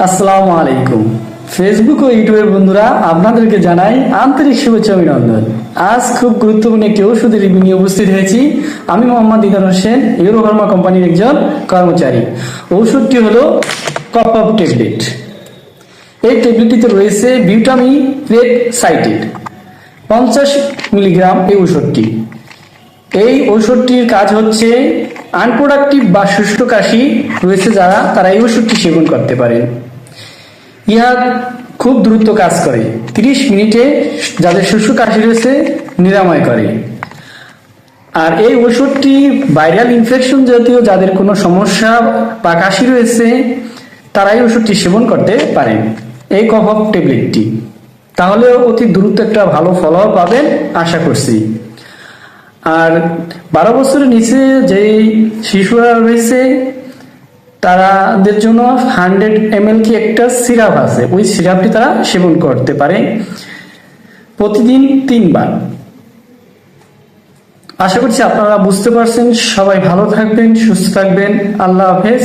আসসালামু আলাইকুম। ফেসবুক ও ইউটিউবের বন্ধুরা আপনাদেরকে জানাই আন্তরিক শুভেচ্ছা অভিনন্দন। আজ খুব গুরুত্বপূর্ণ একটি ওষুধের রিভিউ নিয়ে উপস্থিত হয়েছি। আমি মোহাম্মদ দিদার হোসেন, ইউরোফার্মা কোম্পানির একজন কর্মচারী। ঔষধটি হলো কপ অফ ট্যাবলেট। এই ট্যাবলেটটিতে রয়েছে ভিটামিন রেড সাইটেড 50 মিলিগ্রাম। এই ঔষধটির কাজ হচ্ছে আনপ্রোডাক্টিভ বা শুষ্ক কাশি রয়েছে তারা এই ওষুধটি সেবন করতে পারেন। ইহা খুব দ্রুত কাজ করে, 30 মিনিটে যাদের শুষ্ক কাশি রয়েছে নিরাময় করে। আর এই ওষুধটি ভাইরাল ইনফেকশন জাতীয় যাদের কোনো সমস্যা বা কাশি রয়েছে তারা এই ওষুধটি সেবন করতে পারেন, এই কফ অফ ট্যাবলেটটি। তাহলে অতি দ্রুত একটা ভালো ফলাফল পাবেন আশা করছি। আর 12 বছরের নিচে যে শিশুরা রয়েছে তাদের জন্য 100 ml কি একটা সিরাপ আছে, ওই সিরাপটি তারা সেবন করতে পারে প্রতিদিন 3 বার। আশা করছি আপনারা বুঝতে পারছেন। সবাই ভালো থাকবেন, সুস্থ থাকবেন। আল্লাহ হাফেজ।